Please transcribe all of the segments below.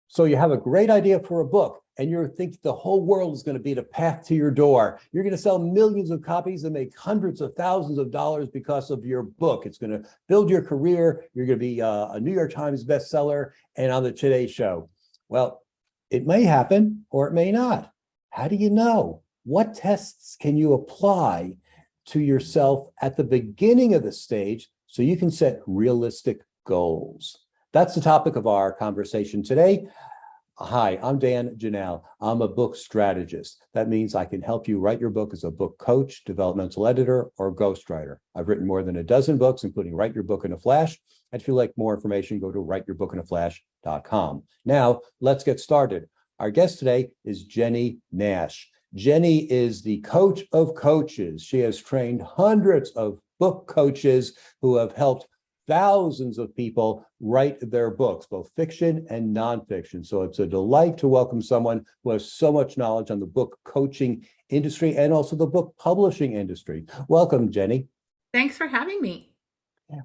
So you have a great idea for a book, and you think the whole world is going to be the path to your door. You're going to sell millions of copies and make hundreds of thousands of dollars because of your book. It's going to build your career. You're going to be a New York Times bestseller and on the Today Show. Well, it may happen or it may not. How do you know? What tests can you apply to yourself at the beginning of the stage so you can set realistic goals? That's the topic of our conversation today. Hi, I'm Dan Janelle. I'm a book strategist. That means I can help you write your book as a book coach, developmental editor, or ghostwriter. I've written more than a dozen books, including Write Your Book in a Flash. And if you'd like more information, go to writeyourbookinaflash.com. Now, let's get started. Our guest today is Jennie Nash. Jennie is the coach of coaches. She has trained hundreds of book coaches who have helped thousands of people write their books, both fiction and nonfiction. So it's a delight to welcome someone who has so much knowledge on the book coaching industry and also the book publishing industry. Welcome, Jennie. Thanks for having me.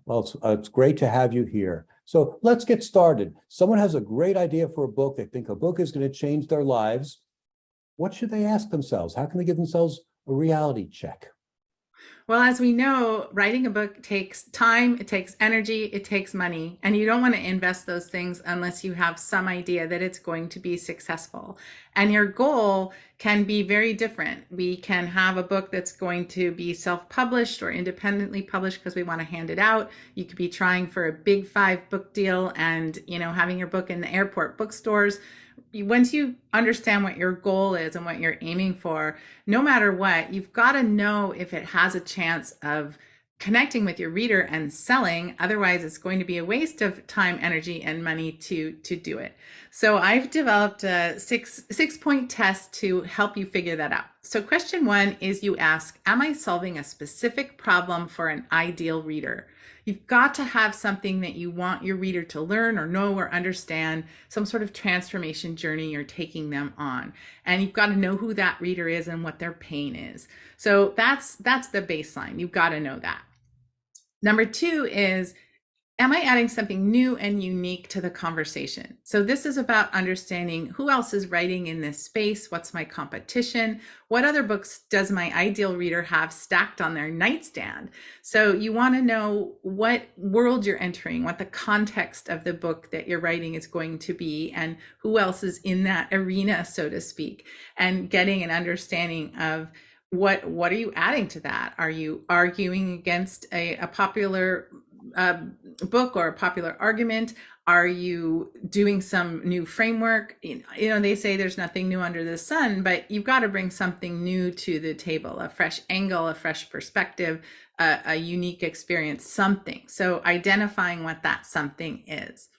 Well, it's great to have you here. So let's get started. Someone has a great idea for a book. They think a book is going to change their lives. What should they ask themselves? How can they give themselves a reality check? Well, as we know, writing a book takes time, it takes energy, it takes money, and you don't want to invest those things unless you have some idea that it's going to be successful. And your goal can be very different. We can have a book that's going to be self-published or independently published because we want to hand it out. You could be trying for a big 5 book deal and, having your book in the airport bookstores. Once you understand what your goal is and what you're aiming for, no matter what, you've got to know if it has a chance of connecting with your reader and selling. Otherwise, it's going to be a waste of time, energy, and money to do it. So I've developed a six-point test to help you figure that out. So question 1 is you ask, am I solving a specific problem for an ideal reader? You've got to have something that you want your reader to learn or know or understand, some sort of transformation journey you're taking them on. And you've got to know who that reader is and what their pain is. So that's the baseline. You've got to know that. Number 2 is, am I adding something new and unique to the conversation? So this is about understanding who else is writing in this space. What's my competition? What other books does my ideal reader have stacked on their nightstand? So you want to know what world you're entering, what the context of the book that you're writing is going to be, and who else is in that arena, so to speak, and getting an understanding of what are you adding to that? Are you arguing against a popular book or a popular argument? Are you doing some new framework? They say there's nothing new under the sun, but you've got to bring something new to the table, a fresh angle, a fresh perspective, a unique experience, something. So identifying what that something is.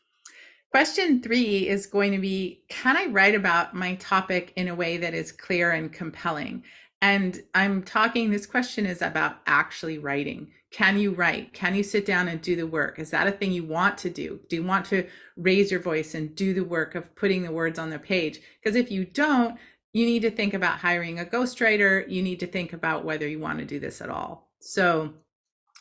Question 3 is going to be, can I write about my topic in a way that is clear and compelling? And this question is about actually writing. Can you write? Can you sit down and do the work? Is that a thing you want to do? Do you want to raise your voice and do the work of putting the words on the page? Because if you don't, you need to think about hiring a ghostwriter. You need to think about whether you want to do this at all. So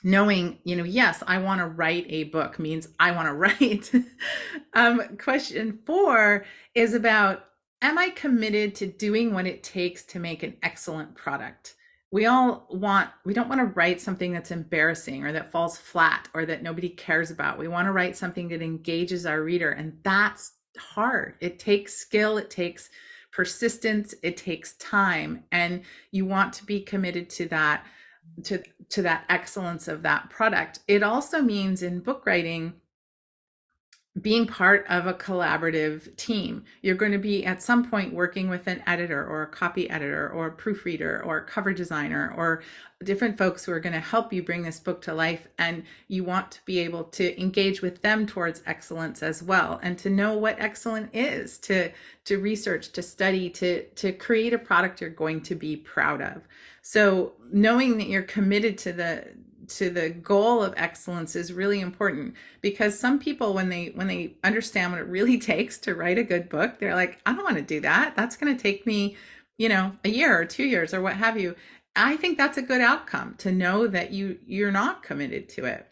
knowing, yes, I want to write a book means I want to write. Question 4 is about, am I committed to doing what it takes to make an excellent product? We don't want to write something that's embarrassing or that falls flat or that nobody cares about. We want to write something that engages our reader, and that's hard. It takes skill, it takes persistence, it takes time, and you want to be committed to that, to that excellence of that product. It also means in book writing, being part of a collaborative team. You're going to be at some point working with an editor or a copy editor or a proofreader or a cover designer or different folks who are going to help you bring this book to life. And you want to be able to engage with them towards excellence as well, and to know what excellent is, to research, to study, to create a product you're going to be proud of. So knowing that you're committed to the goal of excellence is really important, because some people, when they understand what it really takes to write a good book, they're like, I don't want to do that. That's going to take me, a year or 2 years or what have you. I think that's a good outcome, to know that you're not committed to it.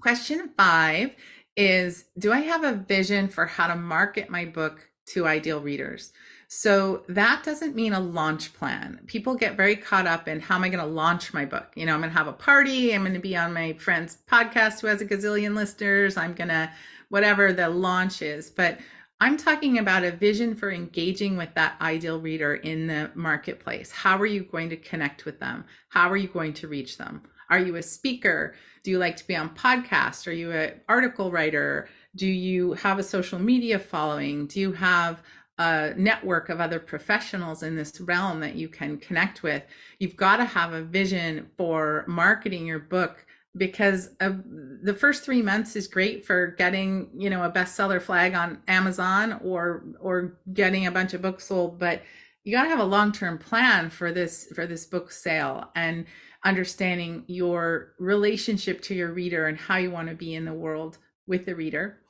Question 5 is, do I have a vision for how to market my book to ideal readers? So that doesn't mean a launch plan. People get very caught up in, how am I going to launch my book? I'm going to have a party. I'm going to be on my friend's podcast who has a gazillion listeners. I'm going to, whatever the launch is. But I'm talking about a vision for engaging with that ideal reader in the marketplace. How are you going to connect with them? How are you going to reach them? Are you a speaker? Do you like to be on podcasts? Are you an article writer? Do you have a social media following? Do you have a network of other professionals in this realm that you can connect with? You've got to have a vision for marketing your book, because the first 3 months is great for getting, a bestseller flag on Amazon or getting a bunch of books sold, but you got to have a long-term plan for this book sale, and understanding your relationship to your reader and how you want to be in the world with the reader.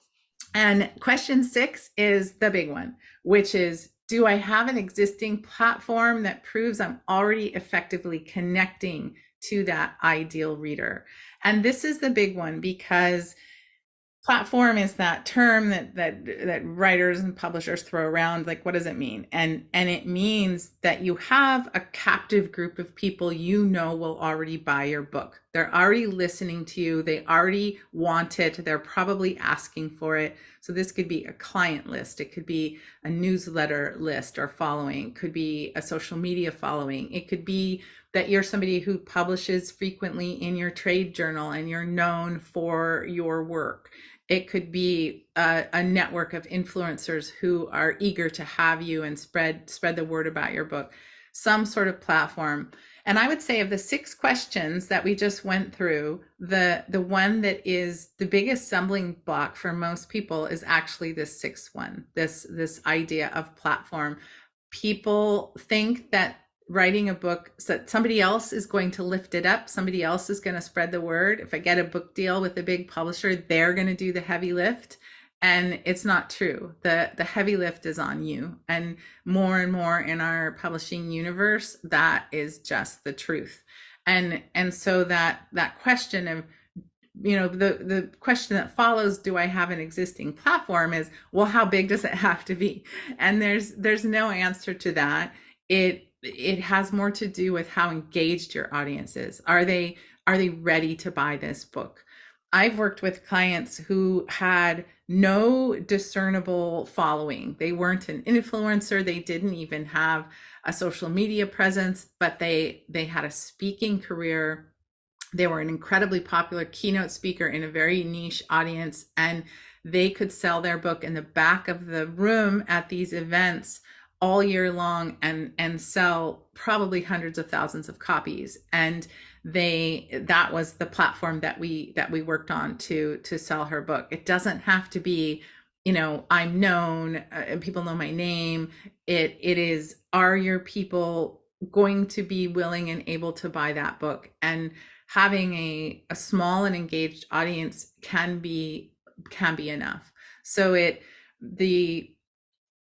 And question 6 is the big one, which is, do I have an existing platform that proves I'm already effectively connecting to that ideal reader? And this is the big one, because platform is that term that writers and publishers throw around. Like, what does it mean? And it means that you have a captive group of people will already buy your book. They're already listening to you. They already want it. They're probably asking for it. So this could be a client list. It could be a newsletter list or following. It could be a social media following. It could be that you're somebody who publishes frequently in your trade journal and you're known for your work. It could be a network of influencers who are eager to have you and spread the word about your book, some sort of platform. And I would say, of the 6 questions that we just went through, the one that is the biggest stumbling block for most people is actually this 6th one, this idea of platform. People think that writing a book, so somebody else is going to lift it up. Somebody else is going to spread the word. If I get a book deal with a big publisher, they're going to do the heavy lift. And it's not true. The heavy lift is on you. And more in our publishing universe, that is just the truth. And so that question of, the question that follows, do I have an existing platform, is, well, how big does it have to be? And there's no answer to that. It has more to do with how engaged your audience is. Are they ready to buy this book? I've worked with clients who had no discernible following. They weren't an influencer. They didn't even have a social media presence, but they had a speaking career. They were an incredibly popular keynote speaker in a very niche audience, and they could sell their book in the back of the room at these events all year long and sell probably hundreds of thousands of copies. And that was the platform that we worked on to sell her book. It doesn't have to be, I'm known and people know my name. It is, are your people going to be willing and able to buy that book? And having a small and engaged audience can be enough. So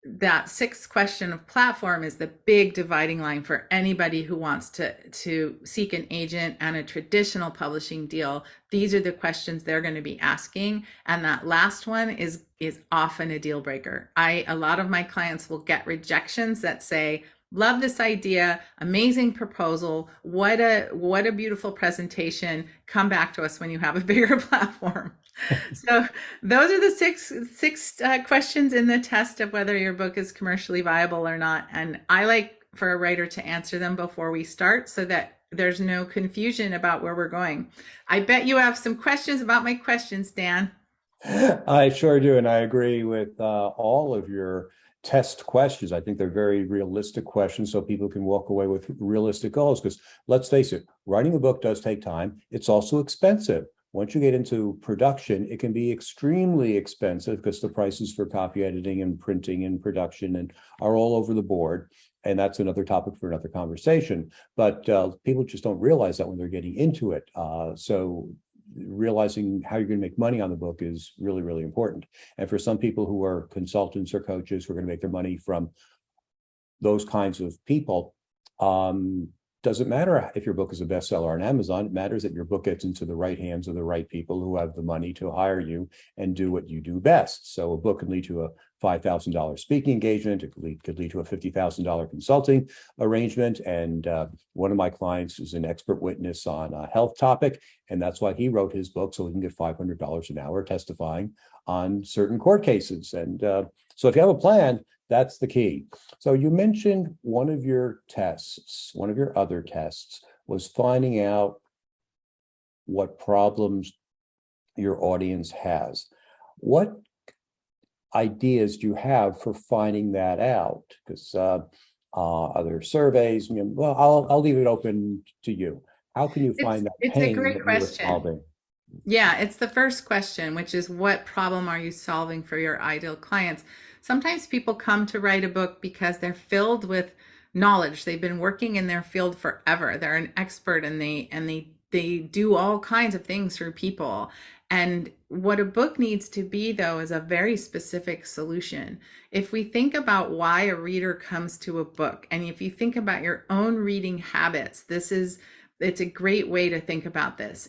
that 6th question of platform is the big dividing line for anybody who wants to seek an agent and a traditional publishing deal. These are the questions they're going to be asking. And that last one is often a deal breaker. A lot of my clients will get rejections that say, love this idea, amazing proposal, what a beautiful presentation. Come back to us when you have a bigger platform. So those are the six questions in the test of whether your book is commercially viable or not. And I like for a writer to answer them before we start, so that there's no confusion about where we're going. I bet you have some questions about my questions, Dan. I sure do. And I agree with all of your test questions. I think they're very realistic questions, so people can walk away with realistic goals. Because let's face it, writing a book does take time. It's also expensive. Once you get into production, it can be extremely expensive, because the prices for copy editing and printing and production and are all over the board. And that's another topic for another conversation. But people just don't realize that when they're getting into it. So realizing how you're going to make money on the book is really, really important. And for some people who are consultants or coaches who are going to make their money from those kinds of people, doesn't matter if your book is a bestseller on Amazon. It matters that your book gets into the right hands of the right people who have the money to hire you and do what you do best. So a book can lead to a $5,000 speaking engagement. It could lead to a $50,000 consulting arrangement. And one of my clients is an expert witness on a health topic, and that's why he wrote his book, so he can get $500 an hour testifying on certain court cases. And so if you have a plan, that's the key. So you mentioned one of your tests, one of your other tests was finding out what problems your audience has. What ideas do you have for finding that out? Because other surveys, well, I'll leave it open to you. How can you find that It's a pain great that you were question. solving? Yeah, it's the first question, which is what problem are you solving for your ideal clients? Sometimes people come to write a book because they're filled with knowledge. They've been working in their field forever. They're an expert and they do all kinds of things for people. And what a book needs to be, though, is a very specific solution. If we think about why a reader comes to a book, and if you think about your own reading habits, it's a great way to think about this.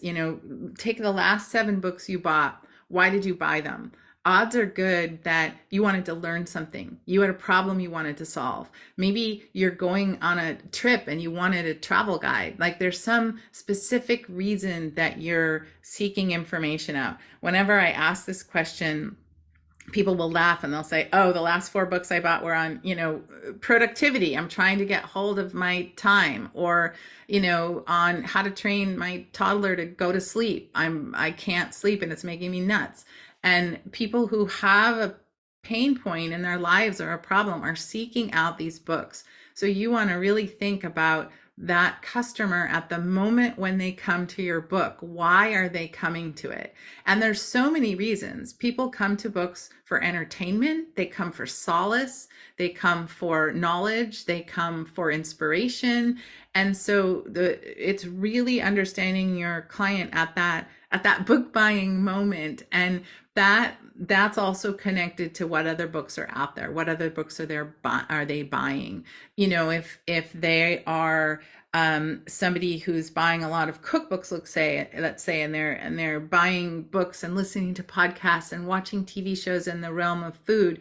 Take the last 7 books you bought. Why did you buy them? Odds are good that you wanted to learn something. You had a problem you wanted to solve. Maybe you're going on a trip and you wanted a travel guide. Like there's some specific reason that you're seeking information out. Whenever I ask this question, people will laugh and they'll say, oh, the last 4 books I bought were on, productivity. I'm trying to get hold of my time, or, on how to train my toddler to go to sleep. I can't sleep and it's making me nuts. And people who have a pain point in their lives or a problem are seeking out these books. So you want to really think about that customer at the moment when they come to your book. Why are they coming to it? And there's so many reasons. People come to books for entertainment. They come for solace. They come for knowledge. They come for inspiration. And so it's really understanding your client at that book buying moment. And that's also connected to what other books are out there. What other books are they buying? If they are somebody who's buying a lot of cookbooks, let's say, and they're buying books and listening to podcasts and watching TV shows in the realm of food,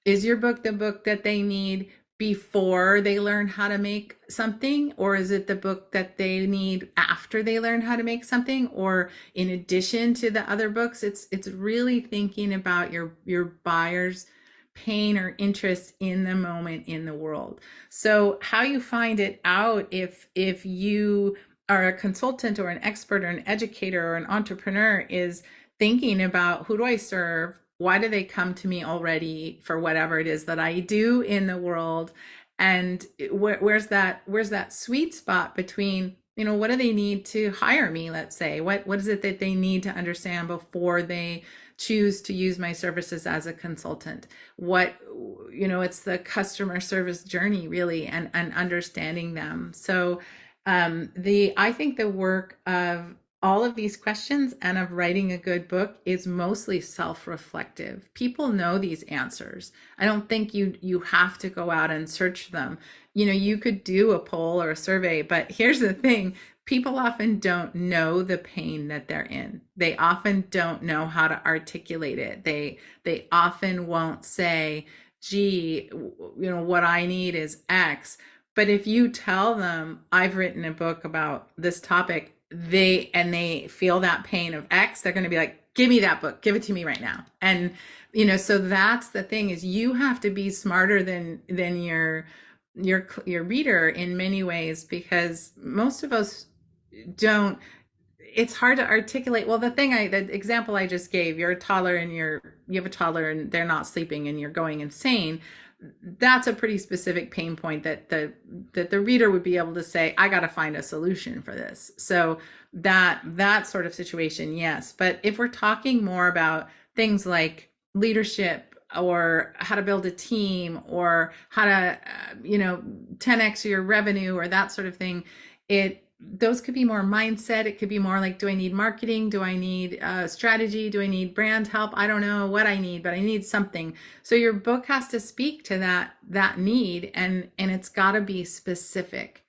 is your book the book that they need before they learn how to make something, or is it the book that they need after they learn how to make something, or in addition to the other books? It's really thinking about your buyer's pain or interest in the moment in the world. So how you find it out, if you are a consultant or an expert or an educator or an entrepreneur, is thinking about, who do I serve? Why do they come to me already for whatever it is that I do in the world? And where's that sweet spot between, what do they need to hire me? Let's say, what is it that they need to understand before they choose to use my services as a consultant? It's the customer service journey, really, and understanding them. So I think the work of all of these questions and of writing a good book is mostly self-reflective. People know these answers. I don't think you have to go out and search them. You could do a poll or a survey, but here's the thing. People often don't know the pain that they're in. They often don't know how to articulate it. They often won't say, gee, what I need is X. But if you tell them, I've written a book about this topic, they feel that pain of X, they're going to be like, give me that book, give it to me right now. And so that's the thing, is you have to be smarter than your reader in many ways, because most of us don't. It's hard to articulate. Well, the example I just gave, you're a toddler and you have a toddler and they're not sleeping and you're going insane. That's a pretty specific pain point that the reader would be able to say, I got to find a solution for this. So that sort of situation, yes. But if we're talking more about things like leadership, or how to build a team, or how to 10x your revenue, or that sort of thing, those could be more mindset. It could be more like, do I need marketing? Do I need strategy? Do I need brand help? I don't know what I need, but I need something. So your book has to speak to that need, and it's got to be specific.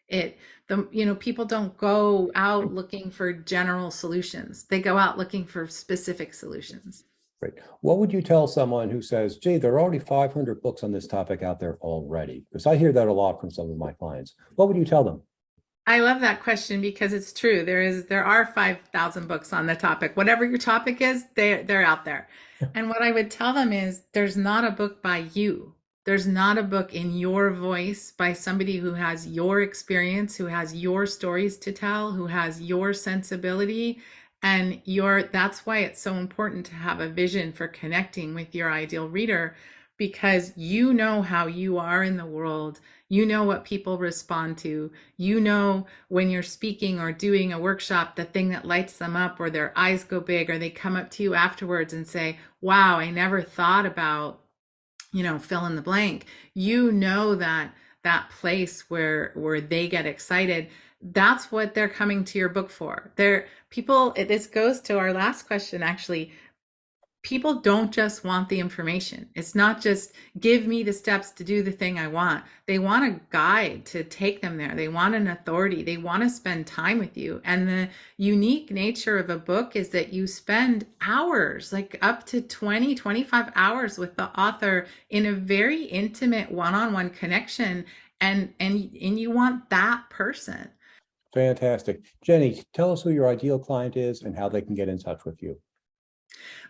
People don't go out looking for general solutions. They go out looking for specific solutions. Right. What would you tell someone who says, gee, there are already 500 books on this topic out there already? Because I hear that a lot from some of my clients. What would you tell them? I love that question because it's true. There are 5,000 books on the topic. Whatever your topic is, they're out there. And what I would tell them is there's not a book by you. There's not a book in your voice by somebody who has your experience, who has your stories to tell, who has your sensibility. And that's why it's so important to have a vision for connecting with your ideal reader, because you know how you are in the world. You know what people respond to. You know when you're speaking or doing a workshop, the thing that lights them up, or their eyes go big, or they come up to you afterwards and say, wow, I never thought about, fill in the blank. You know that place where they get excited. That's what they're coming to your book for. This goes to our last question, actually. People don't just want the information. It's not just give me the steps to do the thing I want. They want a guide to take them there. They want an authority. They want to spend time with you. And the unique nature of a book is that you spend hours, like up to 20, 25 hours with the author in a very intimate one-on-one connection. And you want that person. Fantastic. Jennie, tell us who your ideal client is and how they can get in touch with you.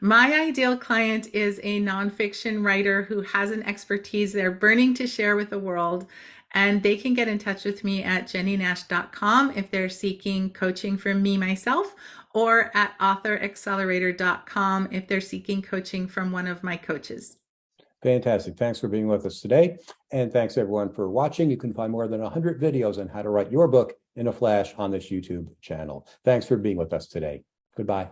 My ideal client is a nonfiction writer who has an expertise they're burning to share with the world. And they can get in touch with me at jennienash.com if they're seeking coaching from me myself, or at authoraccelerator.com if they're seeking coaching from one of my coaches. Fantastic. Thanks for being with us today. And thanks everyone for watching. You can find more than 100 videos on how to write your book in a flash on this YouTube channel. Thanks for being with us today. Goodbye.